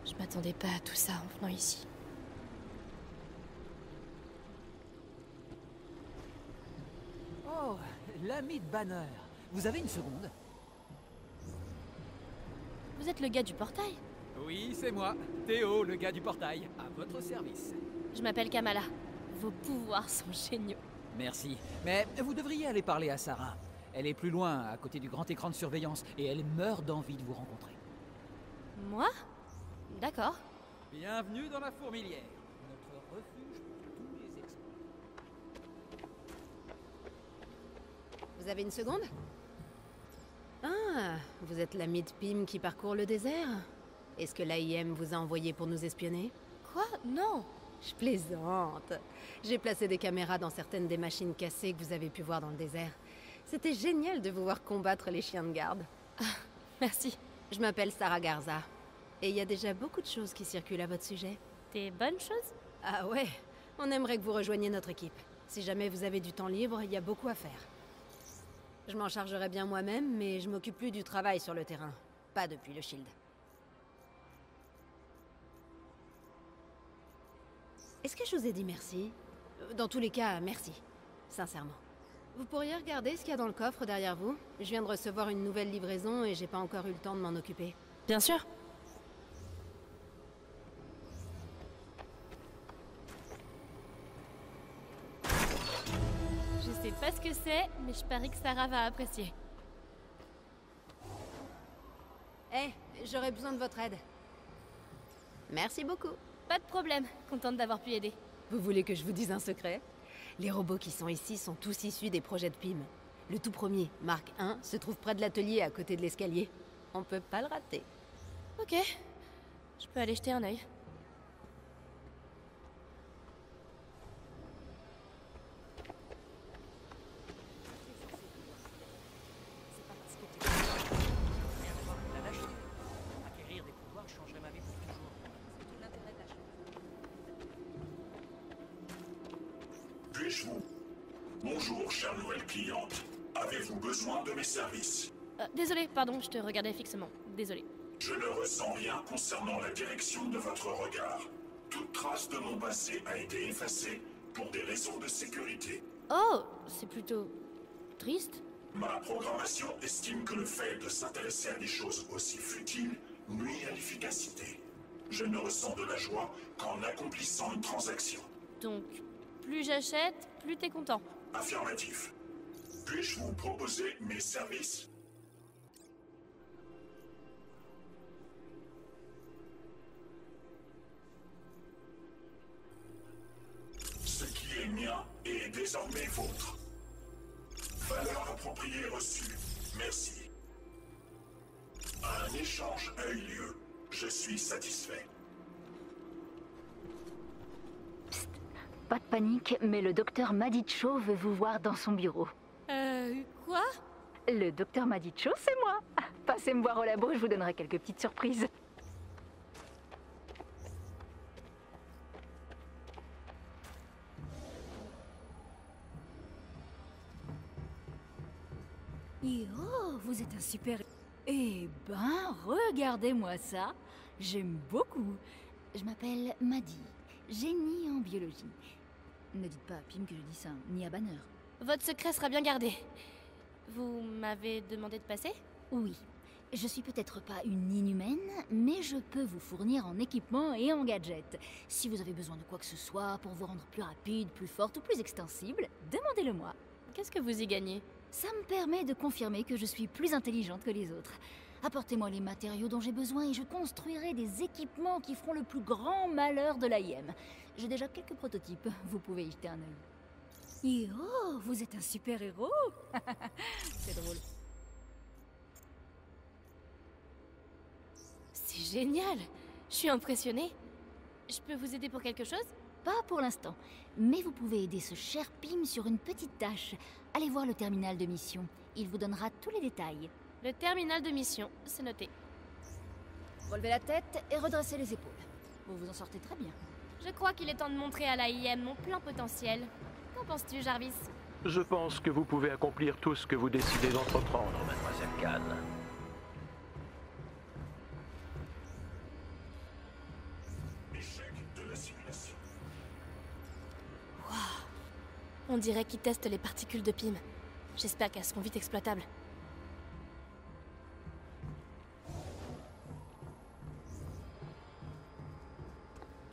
Je m'attendais pas à tout ça en venant ici. Oh, l'ami de Banner. Vous avez une seconde? Vous êtes le gars du portail? Oui, c'est moi. Théo, le gars du portail. À votre service. Je m'appelle Kamala. Vos pouvoirs sont géniaux. Merci. Mais vous devriez aller parler à Sarah. Elle est plus loin, à côté du grand écran de surveillance, et elle meurt d'envie de vous rencontrer. Moi? D'accord. Bienvenue dans la fourmilière. Notre refuge pour tous les exploits. Vous avez une seconde? Ah, vous êtes l'ami de Pym qui parcourt le désert? Est-ce que l'AIM vous a envoyé pour nous espionner? Quoi? Non. Je plaisante. J'ai placé des caméras dans certaines des machines cassées que vous avez pu voir dans le désert. C'était génial de vous voir combattre les chiens de garde. Merci. Je m'appelle Sarah Garza. Et il y a déjà beaucoup de choses qui circulent à votre sujet. Des bonnes choses? Ah ouais, on aimerait que vous rejoigniez notre équipe. Si jamais vous avez du temps libre, il y a beaucoup à faire. Je m'en chargerai bien moi-même, mais je m'occupe plus du travail sur le terrain. Pas depuis le Shield. Est-ce que je vous ai dit merci? Dans tous les cas, merci. Sincèrement. Vous pourriez regarder ce qu'il y a dans le coffre derrière vous? Je viens de recevoir une nouvelle livraison et j'ai pas encore eu le temps de m'en occuper. Bien sûr. Je sais pas ce que c'est, mais je parie que Sarah va apprécier. Eh, j'aurais besoin de votre aide. Merci beaucoup. Pas de problème, contente d'avoir pu aider. Vous voulez que je vous dise un secret? Les robots qui sont ici sont tous issus des projets de Pym. Le tout premier, Mark 1, se trouve près de l'atelier à côté de l'escalier. On peut pas le rater. Ok. Je peux aller jeter un œil. Acquérir des pouvoirs changerait ma vie pour toujours. C'est tout l'intérêt de la chose. Puis-je vous... Bonjour, chère nouvelle cliente. Avez-vous besoin de mes services? Désolé, pardon, je te regardais fixement. Désolé. Je ne ressens rien concernant la direction de votre regard. Toute trace de mon passé a été effacée pour des raisons de sécurité. Oh, c'est plutôt... triste. Ma programmation estime que le fait de s'intéresser à des choses aussi futiles nuit à l'efficacité. Je ne ressens de la joie qu'en accomplissant une transaction. Donc, plus j'achète, plus t'es content. Affirmatif. Puis-je vous proposer mes services? Ce qui est mien est désormais vôtre. Valeur appropriée reçue. Merci. Un échange a eu lieu. Je suis satisfait. Pas de panique, mais le docteur Madicho veut vous voir dans son bureau. Quoi? Le docteur Madicho, c'est moi. Passez me voir au labo, je vous donnerai quelques petites surprises. Et oh, vous êtes un super... Eh ben, regardez-moi ça. J'aime beaucoup. Je m'appelle Maddie, génie en biologie. Ne dites pas à Pym que je dis ça, ni à Banner. Votre secret sera bien gardé. Vous m'avez demandé de passer? Oui, je suis peut-être pas une inhumaine, mais je peux vous fournir en équipement et en gadgets. Si vous avez besoin de quoi que ce soit pour vous rendre plus rapide, plus forte ou plus extensible, demandez-le moi. Qu'est-ce que vous y gagnez? Ça me permet de confirmer que je suis plus intelligente que les autres. Apportez-moi les matériaux dont j'ai besoin et je construirai des équipements qui feront le plus grand malheur de l'AIM. J'ai déjà quelques prototypes, vous pouvez y jeter un œil. Et oh, vous êtes un super-héros. C'est drôle. C'est génial! Je suis impressionnée. Je peux vous aider pour quelque chose? Pas pour l'instant, mais vous pouvez aider ce cher Pym sur une petite tâche. Allez voir le terminal de mission, il vous donnera tous les détails. Le terminal de mission, c'est noté. Relevez la tête et redressez les épaules. Vous vous en sortez très bien. Je crois qu'il est temps de montrer à l'AIM mon plein potentiel. Qu'en penses-tu, Jarvis? Je pense que vous pouvez accomplir tout ce que vous décidez d'entreprendre, mademoiselle Khan. On dirait qu'ils testent les particules de Pym. J'espère qu'elles seront vite exploitables.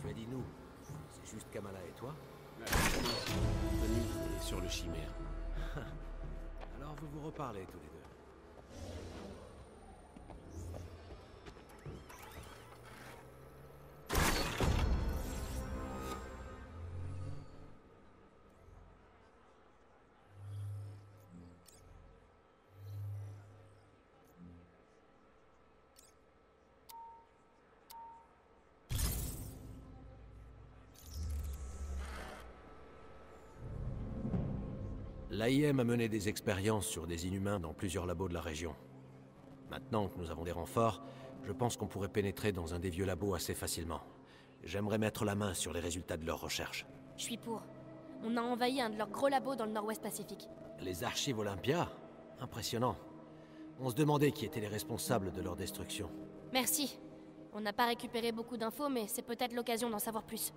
Tu as dit nous. C'est juste Kamala et toi? Tony est sur le Chimère. Alors vous vous reparlez tous les deux. L'AIM a mené des expériences sur des inhumains dans plusieurs labos de la région. Maintenant que nous avons des renforts, je pense qu'on pourrait pénétrer dans un des vieux labos assez facilement. J'aimerais mettre la main sur les résultats de leurs recherches. Je suis pour. On a envahi un de leurs gros labos dans le nord-ouest Pacifique. Les archives Olympia? Impressionnant. On se demandait qui étaient les responsables de leur destruction. Merci. On n'a pas récupéré beaucoup d'infos, mais c'est peut-être l'occasion d'en savoir plus.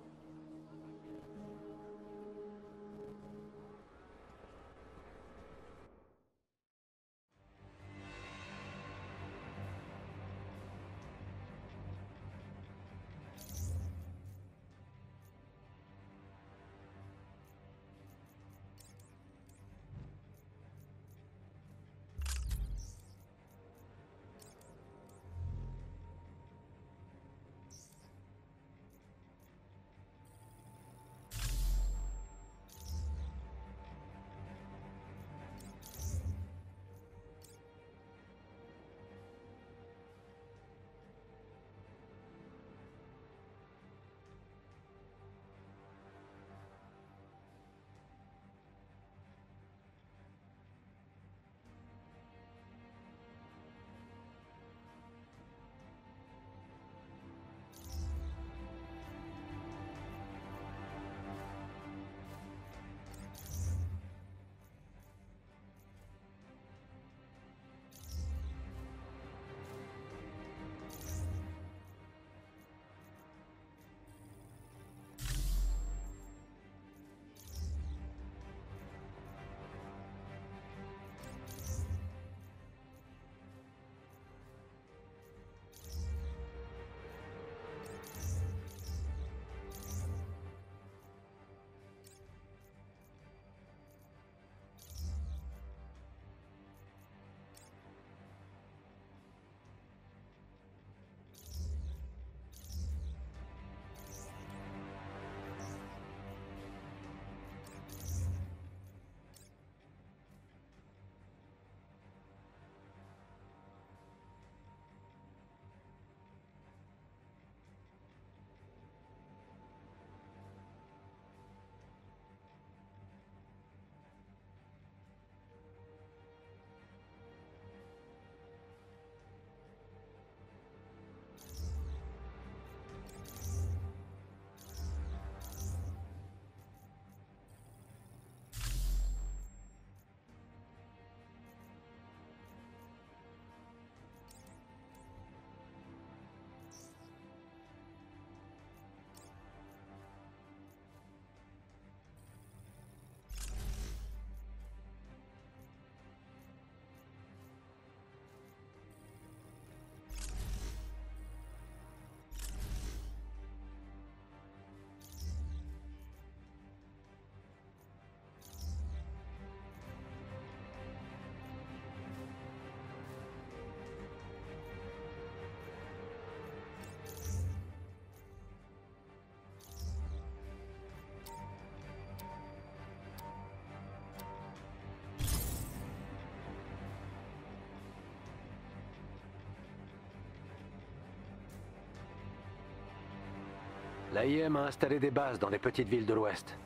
L'AIM a installé des bases dans des petites villes de l'Ouest.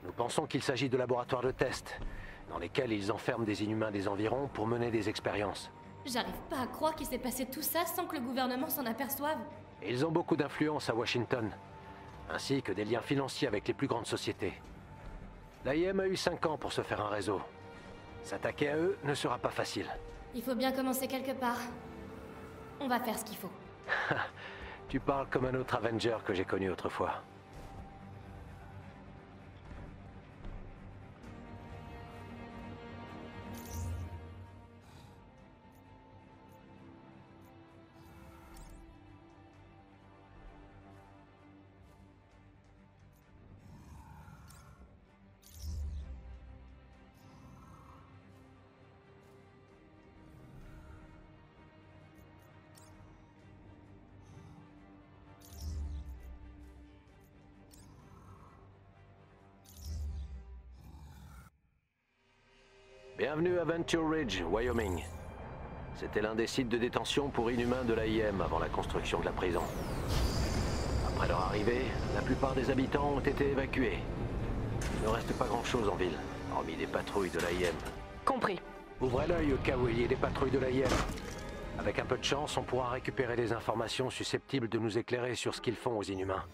Nous pensons qu'il s'agit de laboratoires de test, dans lesquels ils enferment des inhumains des environs pour mener des expériences. J'arrive pas à croire qu'il s'est passé tout ça sans que le gouvernement s'en aperçoive. Et ils ont beaucoup d'influence à Washington, ainsi que des liens financiers avec les plus grandes sociétés. L'AIM a eu 5 ans pour se faire un réseau. S'attaquer à eux ne sera pas facile. Il faut bien commencer quelque part. On va faire ce qu'il faut. Tu parles comme un autre Avenger que j'ai connu autrefois. Bienvenue à Venture Ridge, Wyoming. C'était l'un des sites de détention pour inhumains de l'AIM avant la construction de la prison. Après leur arrivée, la plupart des habitants ont été évacués. Il ne reste pas grand-chose en ville, hormis des patrouilles de l'AIM. Compris. Ouvrez l'œil au cas où il y ait des patrouilles de l'AIM. Avec un peu de chance, on pourra récupérer des informations susceptibles de nous éclairer sur ce qu'ils font aux inhumains.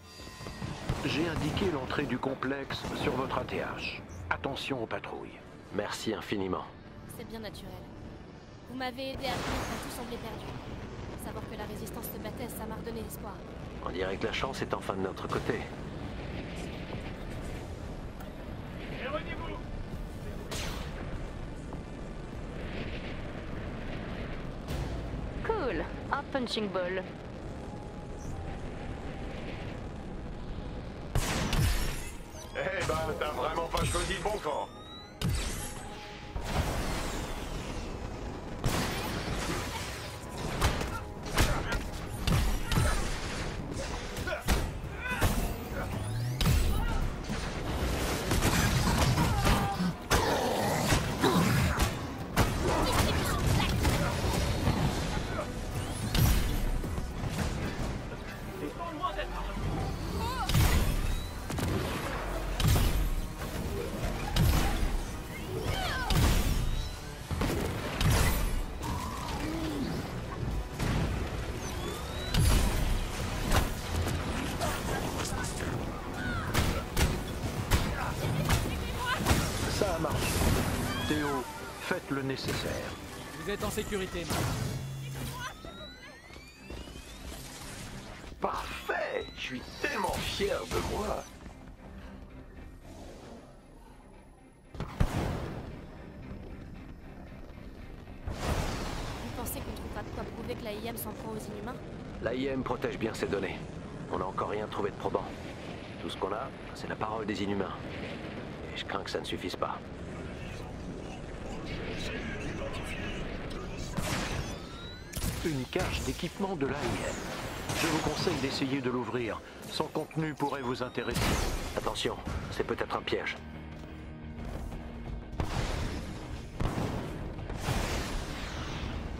J'ai indiqué l'entrée du complexe sur votre ATH. Attention aux patrouilles. Merci infiniment. C'est bien naturel. Vous m'avez aidé à vivre quand tout semblait perdu. Savoir que la résistance se battait, ça m'a redonné l'espoir. On dirait que la chance est enfin de notre côté. Cool, un punching ball. Eh ben, t'as vraiment pas choisi le bon camp. Ça a marché. Théo, faites le nécessaire. Vous êtes en sécurité, Mark. Parfait! Je suis tellement fier de moi. Vous pensez qu'on trouvera de quoi prouver que l'AIM s'en prend aux inhumains? L'AIM protège bien ses données. On n'a encore rien trouvé de probant. Tout ce qu'on a, c'est la parole des inhumains. Et je crains que ça ne suffise pas. Une cache d'équipement de l'AIM. Je vous conseille d'essayer de l'ouvrir. Son contenu pourrait vous intéresser. Attention, c'est peut-être un piège.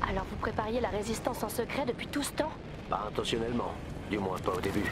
Alors vous prépariez la résistance en secret depuis tout ce temps? Pas intentionnellement, du moins pas au début.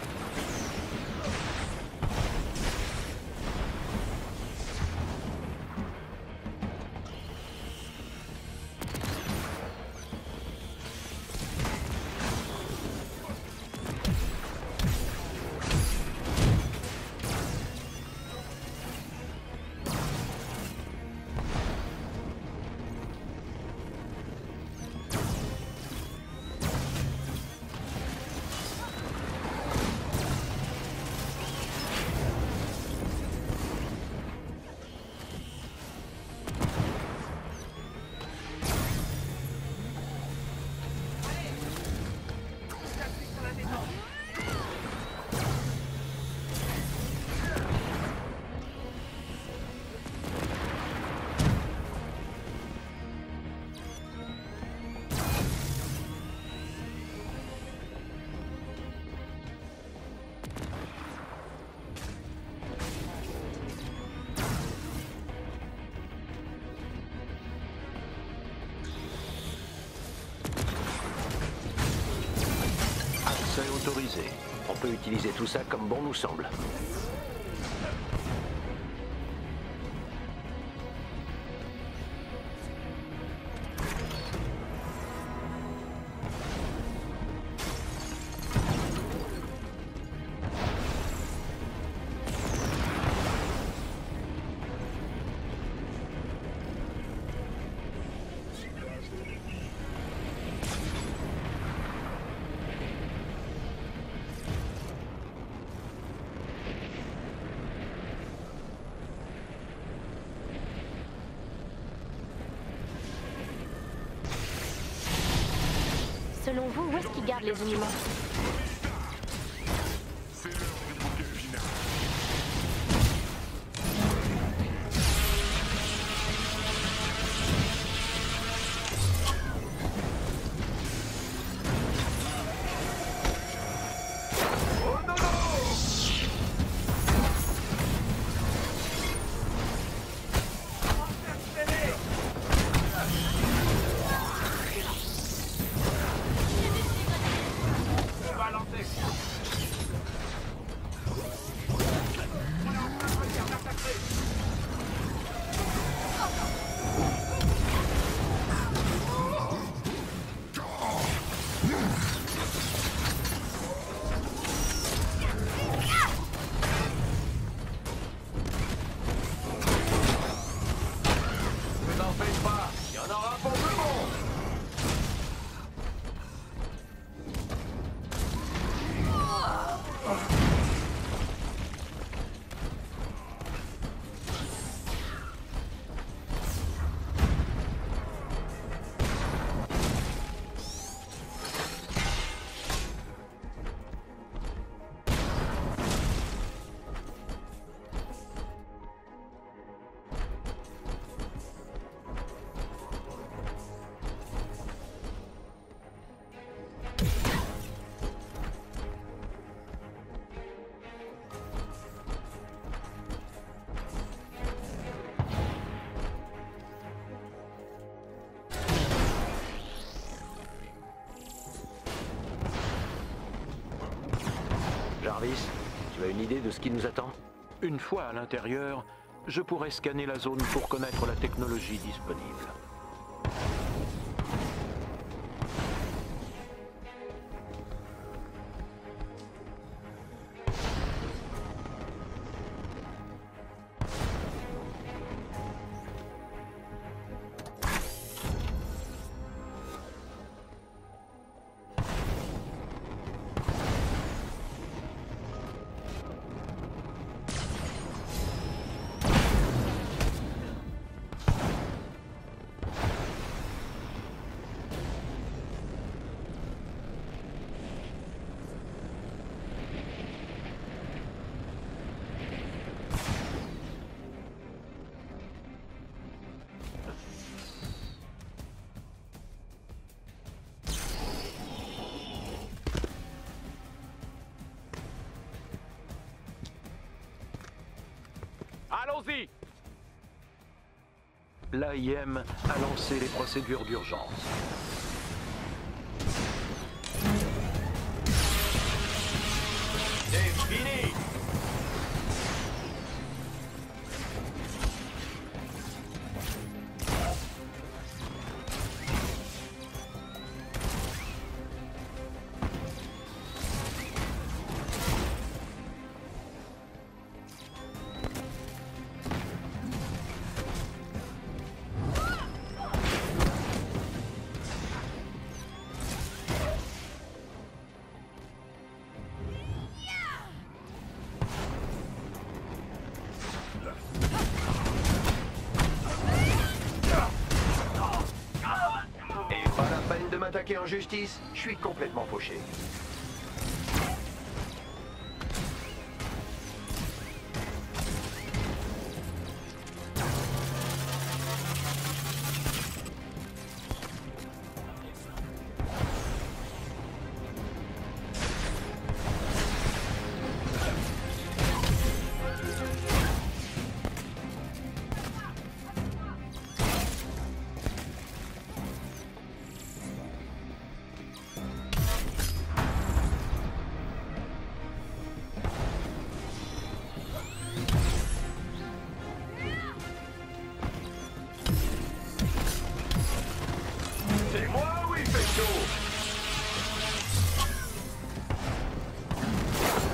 C'est autorisé. On peut utiliser tout ça comme bon nous semble. Selon vous, où est-ce qu'ils gardent les inhumains? C'est l'heure du bouquet final. Ne t'en faites pas, il y en aura pour tout le monde. Jarvis, tu as une idée de ce qui nous attend? Une fois à l'intérieur, je pourrais scanner la zone pour connaître la technologie disponible. Allons-y! L'AIM a lancé les procédures d'urgence. C'est fini! M'attaquer en justice, je suis complètement fauché. C'est moi ou il fait chaud?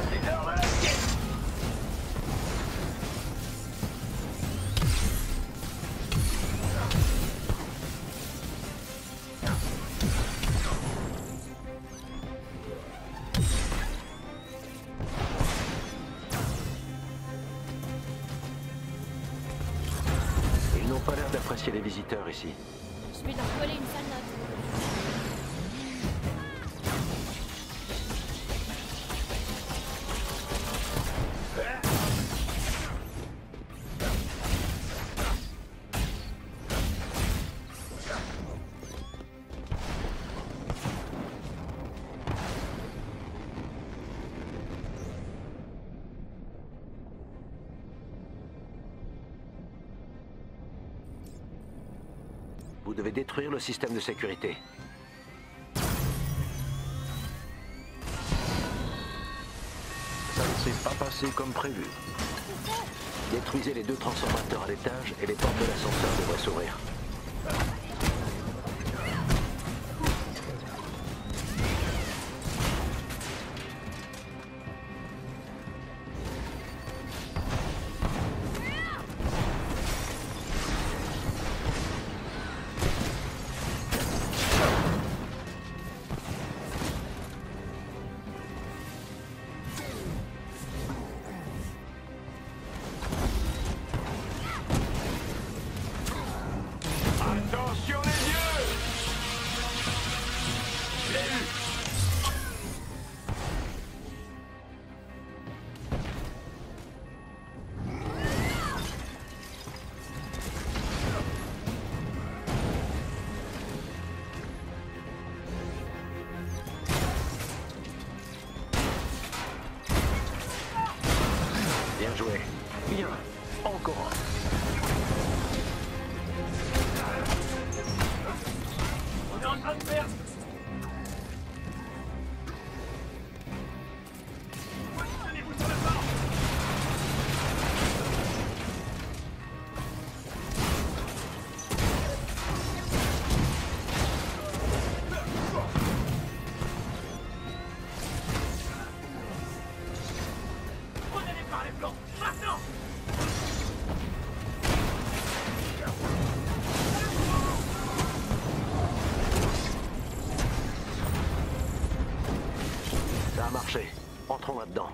C'est l'heure de la sieste! Ils n'ont pas l'air d'apprécier les visiteurs ici. Je vais leur coller une sale note. Vous devez détruire le système de sécurité. Ça ne s'est pas passé comme prévu. Détruisez les 2 transformateurs à l'étage et les portes de l'ascenseur devraient s'ouvrir. Bien, encore un. On est en train de perdre. Positionnez-vous sur le banc. Prenez-les par les flancs. Maintenant. Ça a marché. Entrons là-dedans.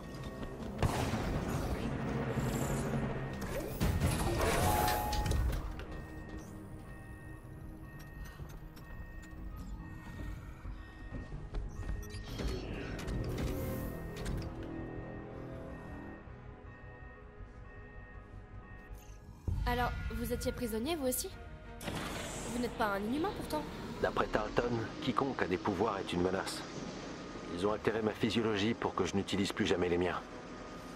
Alors, vous étiez prisonnier, vous aussi? Vous n'êtes pas un inhumain, pourtant. D'après Tarleton, quiconque a des pouvoirs est une menace. Ils ont altéré ma physiologie pour que je n'utilise plus jamais les miens.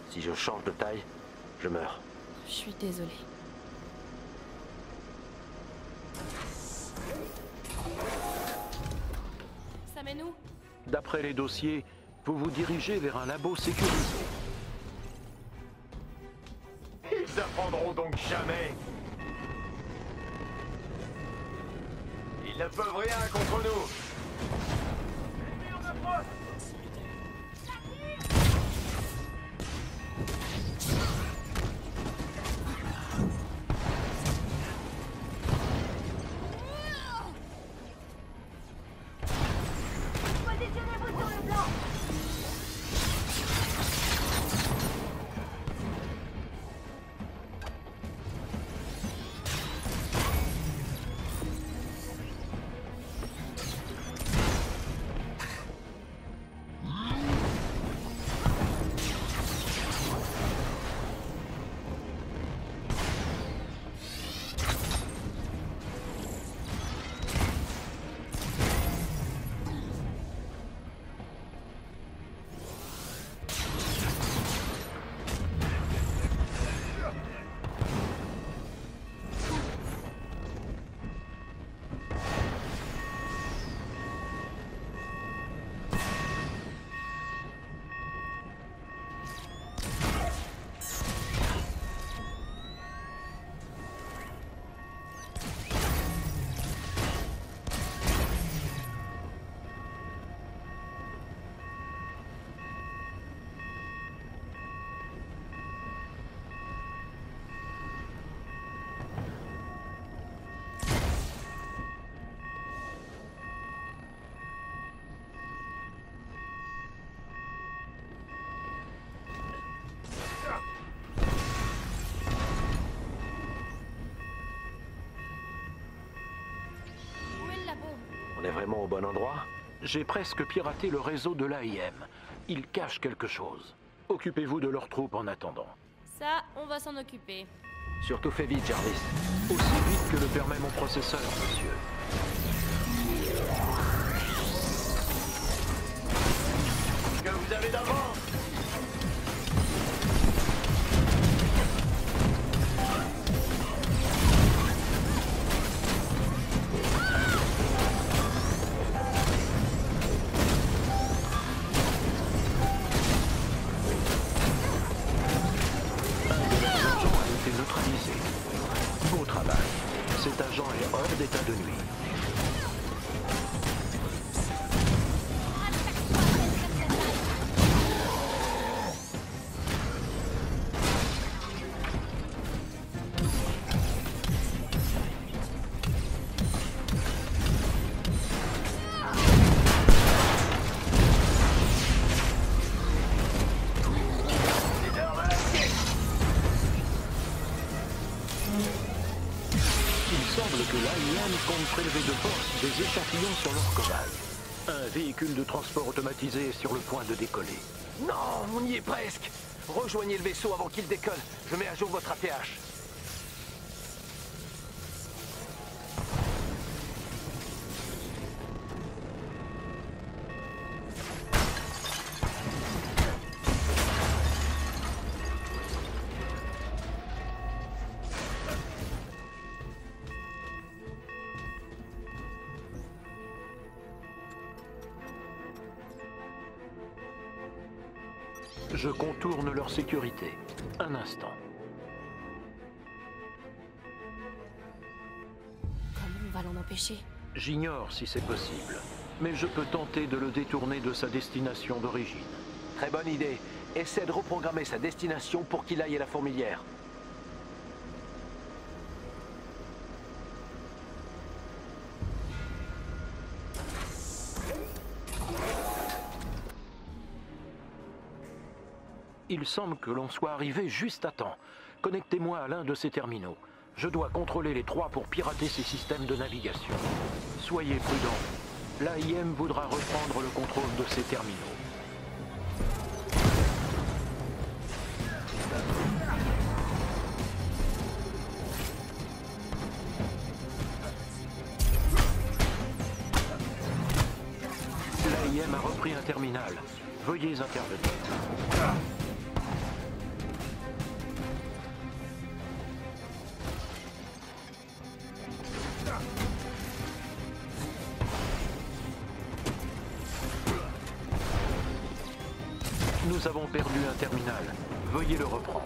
Si je change de taille, je meurs. Je suis désolée. Ça mène où? D'après les dossiers, vous vous dirigez vers un labo sécurisé. Ils apprendront donc jamais. Ils ne peuvent rien contre nous. Les murs de poste. Positionnez-vous sur le plan. On est vraiment au bon endroit? J'ai presque piraté le réseau de l'AIM. Ils cachent quelque chose. Occupez-vous de leurs troupes en attendant. Ça, on va s'en occuper. Surtout fais vite, Jarvis. Aussi vite que le permet mon processeur, monsieur. Que vous avez d'avance. Neutralisé. Beau travail. Cet agent est hors d'état de nuire. Que l'AIM compte prélever de force des échantillons sur leur cobaye. Un véhicule de transport automatisé est sur le point de décoller. Non, on y est presque. Rejoignez le vaisseau avant qu'il décolle. Je mets à jour votre APH. Je contourne leur sécurité. Un instant. Comment on va l'en empêcher? J'ignore si c'est possible, mais je peux tenter de le détourner de sa destination d'origine. Très bonne idée. Essaie de reprogrammer sa destination pour qu'il aille à la fourmilière. Il semble que l'on soit arrivé juste à temps. Connectez-moi à l'un de ces terminaux. Je dois contrôler les 3 pour pirater ces systèmes de navigation. Soyez prudents. L'AIM voudra reprendre le contrôle de ces terminaux. L'AIM a repris un terminal. Veuillez intervenir. Nous avons perdu un terminal. Veuillez le reprendre.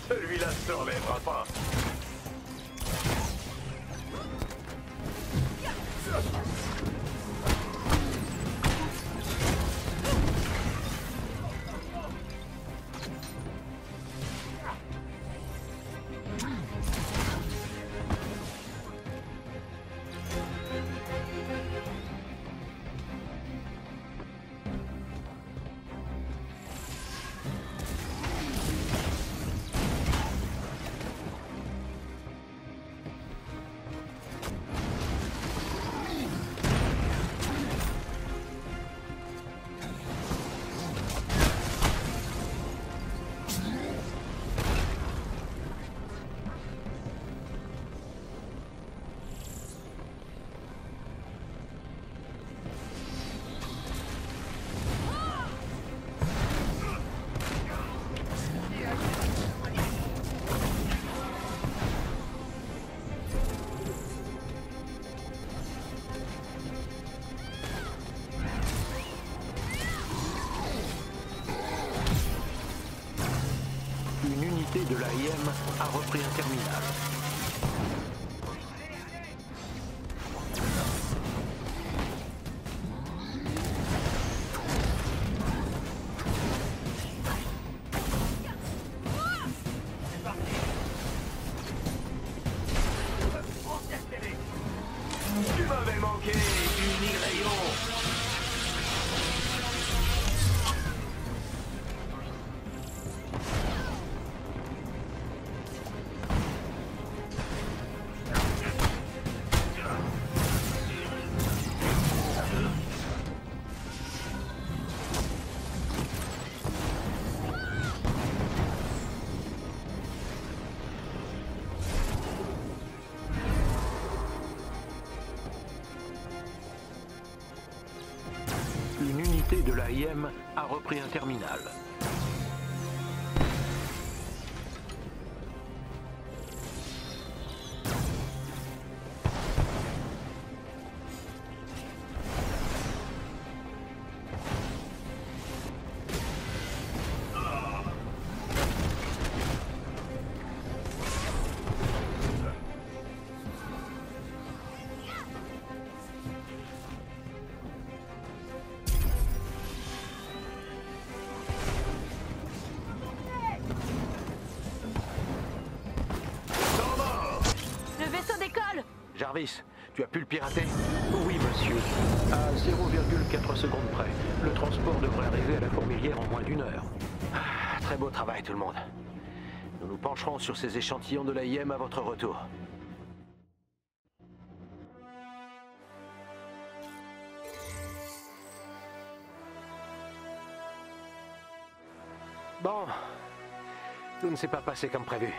Celui-là se relèvera pas. De l'AIM a repris un terminal. Tu m'avais manqué, Unirayon. Une unité de l'AIM a repris un terminal. Jarvis, tu as pu le pirater? Oui, monsieur. À 0,4 secondes près. Le transport devrait arriver à la fourmilière en moins d'1 heure. Ah, très beau travail, tout le monde. Nous nous pencherons sur ces échantillons de l'AIM à votre retour. Bon, tout ne s'est pas passé comme prévu.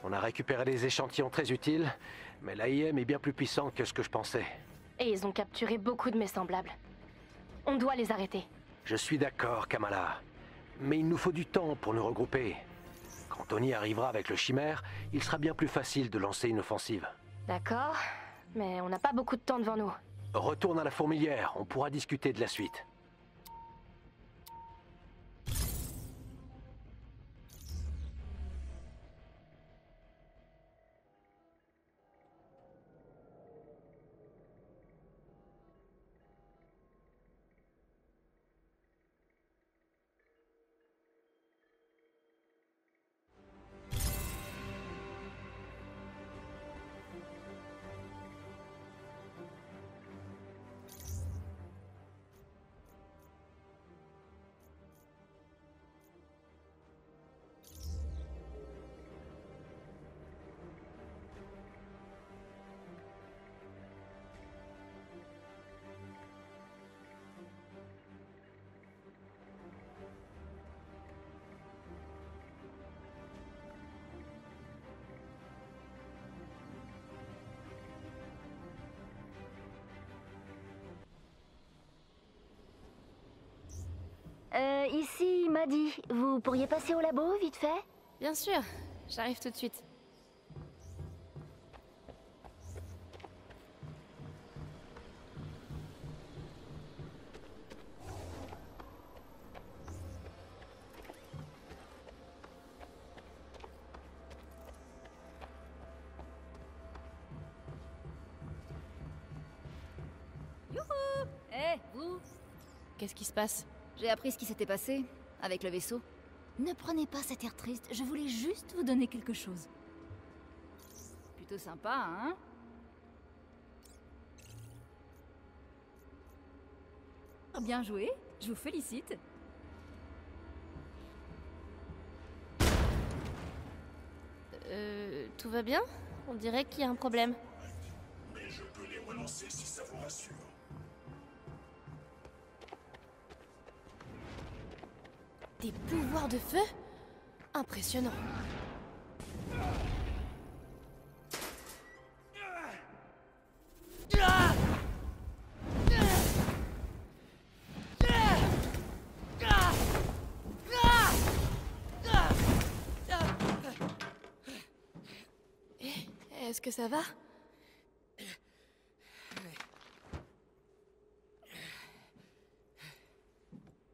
On a récupéré des échantillons très utiles, mais l'AIM est bien plus puissant que ce que je pensais. Et ils ont capturé beaucoup de mes semblables. On doit les arrêter. Je suis d'accord, Kamala. Mais il nous faut du temps pour nous regrouper. Quand Tony arrivera avec le chimère, il sera bien plus facile de lancer une offensive. D'accord, mais on n'a pas beaucoup de temps devant nous. Retourne à la fourmilière, on pourra discuter de la suite. Ici, Maddy. Vous pourriez passer au labo, vite fait? Bien sûr, j'arrive tout de suite. Youhou! Eh, vous! Qu'est-ce qui se passe? J'ai appris ce qui s'était passé avec le vaisseau. Ne prenez pas cet air triste, je voulais juste vous donner quelque chose. Plutôt sympa, hein? Bien joué, je vous félicite. Tout va bien? On dirait qu'il y a un problème. Mais je peux les relancer si ça vous rassure. Des pouvoirs de feu? Impressionnant. Est-ce que ça va?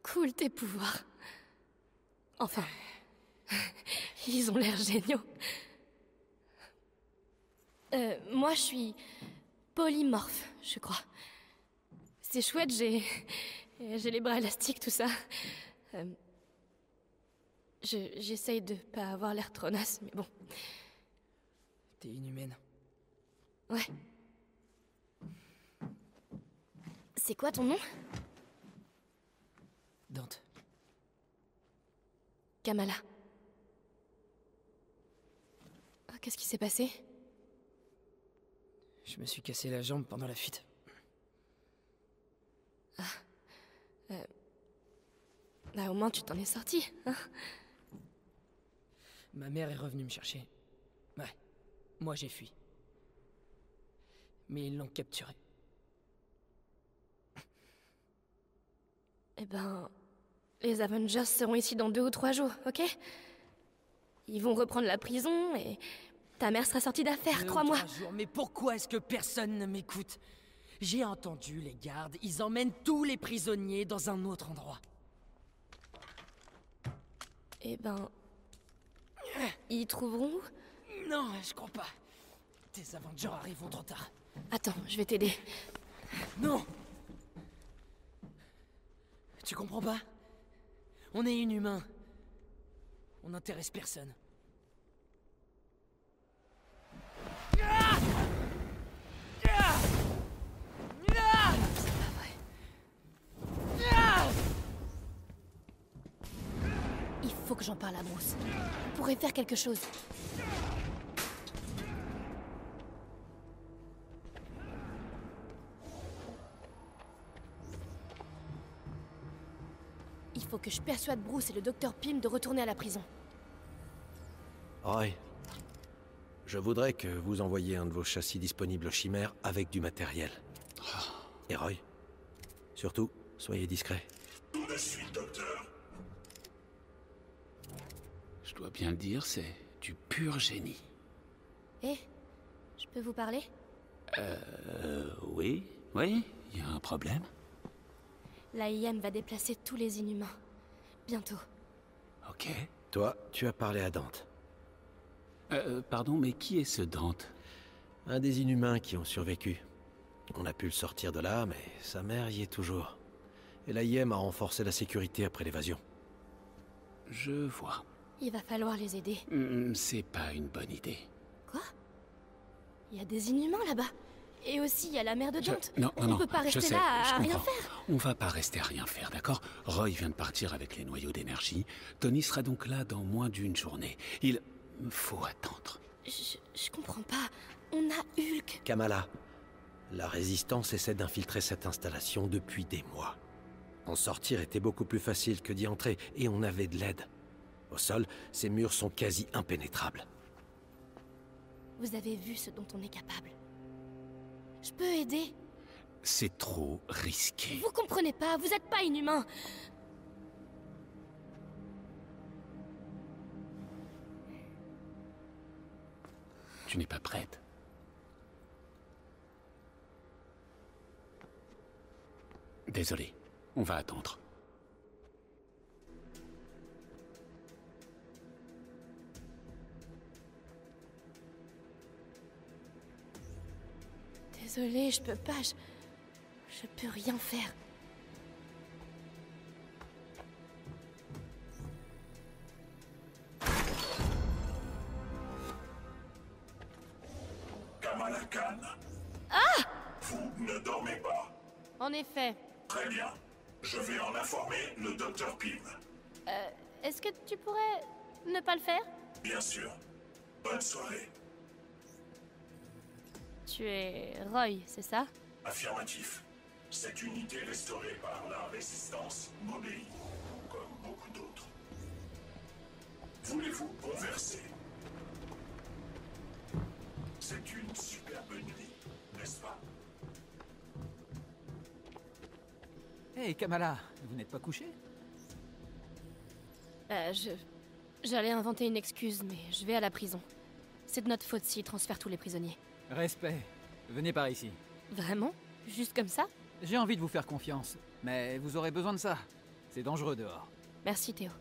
Cool tes pouvoirs. Enfin, ils ont l'air géniaux. Moi, je suis polymorphe, je crois. C'est chouette, j'ai les bras élastiques, tout ça. J'essaye de pas avoir l'air trop naze, mais bon. T'es inhumaine. Ouais. C'est quoi ton nom? Dante. Kamala. Ah, qu'est-ce qui s'est passé? Je me suis cassé la jambe pendant la fuite. Bah, au moins tu t'en es sorti, hein? Ma mère est revenue me chercher. Ouais, moi j'ai fui. Mais ils l'ont capturé. Eh ben, les Avengers seront ici dans 2 ou 3 jours, ok? Ils vont reprendre la prison et ta mère sera sortie d'affaires, crois-moi. 3 jours, mais pourquoi est-ce que personne ne m'écoute? J'ai entendu les gardes, ils emmènent tous les prisonniers dans un autre endroit. Eh ben... Ils trouveront où? Non, je crois pas. Tes Avengers arriveront trop tard. Attends, je vais t'aider. Non! Tu comprends pas? On est inhumains. On n'intéresse personne. Il faut que j'en parle à Bruce. On pourrait faire quelque chose. Il faut que je persuade Bruce et le docteur Pym de retourner à la prison. Roy, je voudrais que vous envoyiez un de vos châssis disponibles aux chimères avec du matériel. Et Roy, surtout, soyez discret. Tout de suite, docteur. Je dois bien le dire, c'est du pur génie. Eh, je peux vous parler? Oui, il y a un problème. L'AIM va déplacer tous les inhumains. Bientôt. Ok. Toi, tu as parlé à Dante. Pardon, mais qui est ce Dante? Un des inhumains qui ont survécu. On a pu le sortir de là, mais sa mère y est toujours. Et l'AIM a renforcé la sécurité après l'évasion. Je vois. Il va falloir les aider. C'est pas une bonne idée. Quoi? Il y a des inhumains là-bas. Et aussi, il y a la mère de Dante. Non, On peut pas rester là à rien faire. On va pas rester à rien faire, d'accord? Roy vient de partir avec les noyaux d'énergie. Tony sera donc là dans moins d'une journée. Il faut attendre. Je comprends pas. On a Hulk. Kamala, la résistance essaie d'infiltrer cette installation depuis des mois. En sortir était beaucoup plus facile que d'y entrer, et on avait de l'aide. Au sol, ces murs sont quasi impénétrables. Vous avez vu ce dont on est capable. Je peux aider. C'est trop risqué. Vous comprenez pas, vous êtes pas inhumain. Tu n'es pas prête. Désolé, on va attendre. Désolée, je peux pas, je peux rien faire. Kamala Khan. Ah! Vous ne dormez pas. En effet. Très bien. Je vais en informer le Dr. Pym. Est-ce que tu pourrais ne pas le faire? Bien sûr. Bonne soirée. Tu es Roy, c'est ça? Affirmatif. Cette unité restaurée par la résistance m'obéit, comme beaucoup d'autres. Voulez-vous converser? C'est une superbe nuit, n'est-ce pas? Hey Kamala, vous n'êtes pas couché? J'allais inventer une excuse, mais je vais à la prison. C'est de notre faute s'ils transfèrent tous les prisonniers. Respect. Venez par ici. Vraiment? Juste comme ça? J'ai envie de vous faire confiance, mais vous aurez besoin de ça. C'est dangereux dehors. Merci Théo.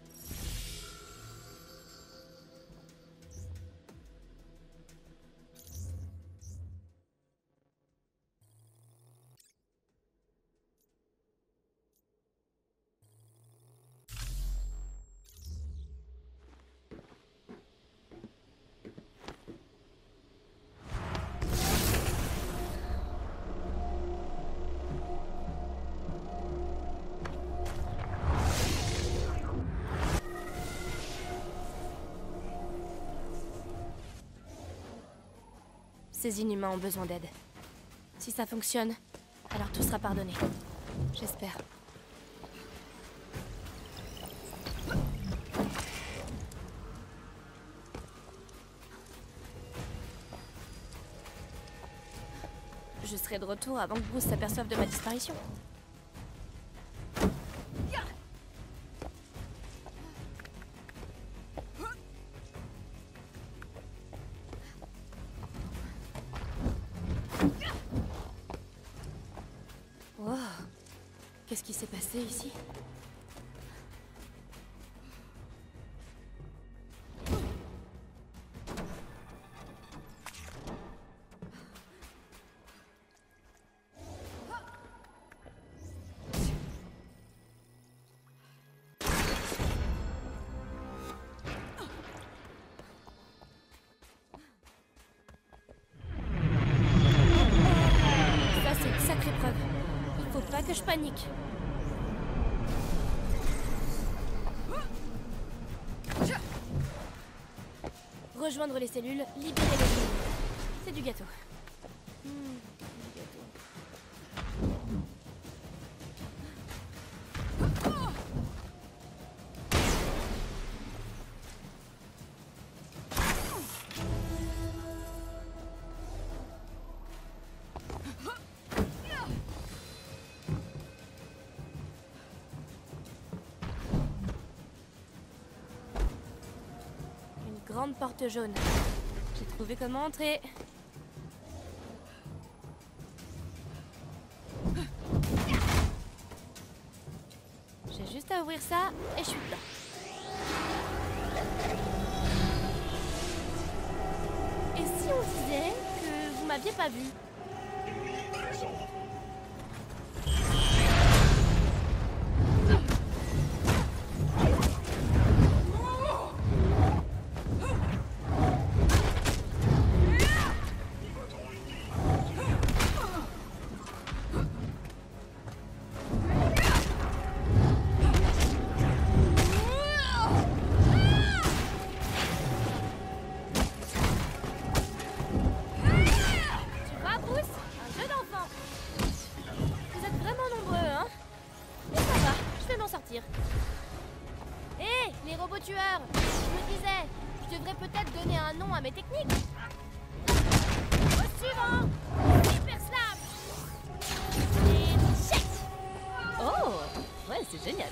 Ces inhumains ont besoin d'aide. Si ça fonctionne, alors tout sera pardonné. J'espère. Je serai de retour avant que Bruce s'aperçoive de ma disparition. Wow. Qu'est-ce qui s'est passé ici? Ça, c'est une sacrée preuve. Il faut pas que je panique. Rejoindre les cellules, libérer les cellules. C'est du gâteau. Du gâteau. Une grande porte jaune. J'ai trouvé comment entrer. J'ai juste à ouvrir ça et je suis dedans. Et si on disait que vous m'aviez pas vu? Hé, les robots tueurs! Je me disais, je devrais peut-être donner un nom à mes techniques. Au suivant! Hyper Slam! Et check! Oh! Ouais, c'est génial.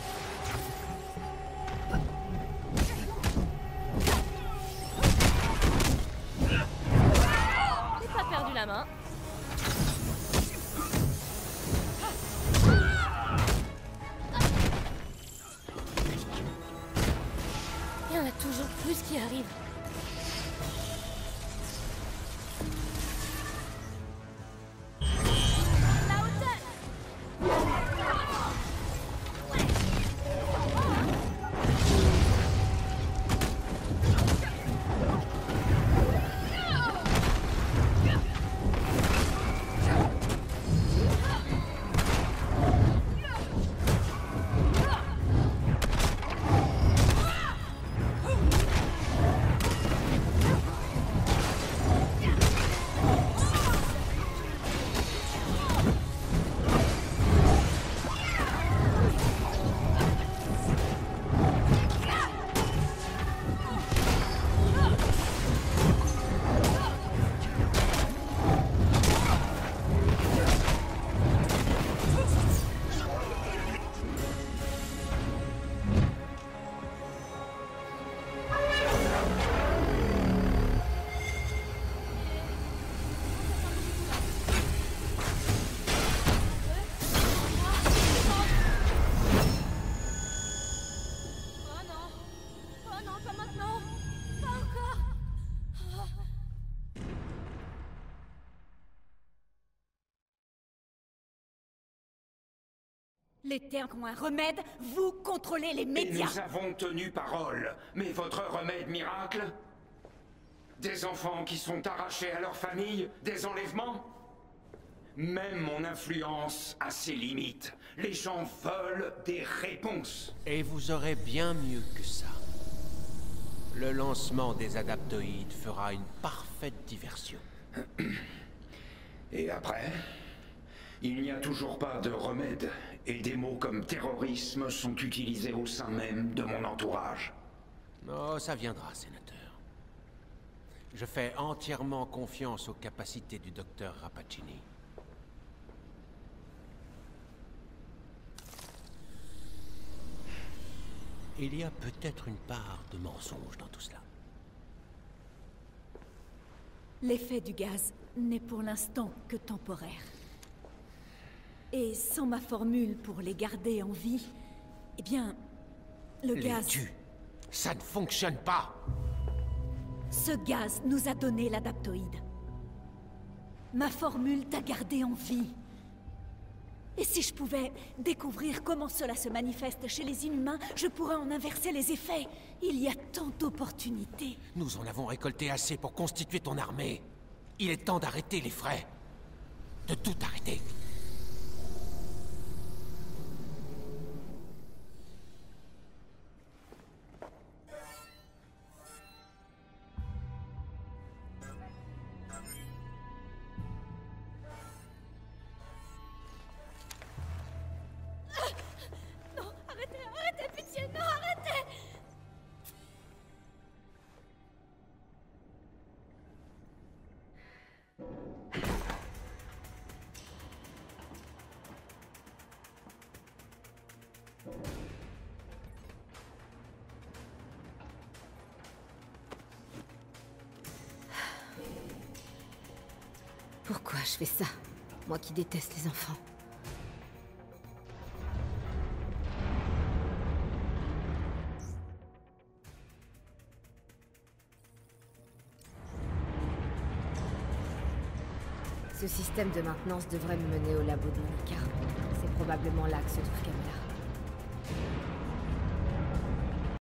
J'ai pas perdu la main. Il y en a toujours plus qui arrivent. Les terres ont un remède, vous contrôlez les Et médias. nous avons tenu parole. Mais votre remède miracle? Des enfants qui sont arrachés à leur famille? Des enlèvements? Même mon influence a ses limites. Les gens veulent des réponses. Et vous aurez bien mieux que ça. Le lancement des adaptoïdes fera une parfaite diversion. Et après? Il n'y a toujours pas de remède. Et des mots comme terrorisme sont utilisés au sein même de mon entourage. Oh, ça viendra, sénateur. Je fais entièrement confiance aux capacités du docteur Rappaccini. Il y a peut-être une part de mensonge dans tout cela. L'effet du gaz n'est pour l'instant que temporaire. Et sans ma formule pour les garder en vie, eh bien, le gaz... Les tue. Ça ne fonctionne pas. Ce gaz nous a donné l'adaptoïde. Ma formule t'a gardé en vie. Et si je pouvais découvrir comment cela se manifeste chez les inhumains, je pourrais en inverser les effets. Il y a tant d'opportunités. Nous en avons récolté assez pour constituer ton armée. Il est temps d'arrêter les frais. De tout arrêter. Pourquoi je fais ça? Moi qui déteste les enfants. Ce système de maintenance devrait me mener au labo de Monica. C'est probablement là que se trouve Kamala.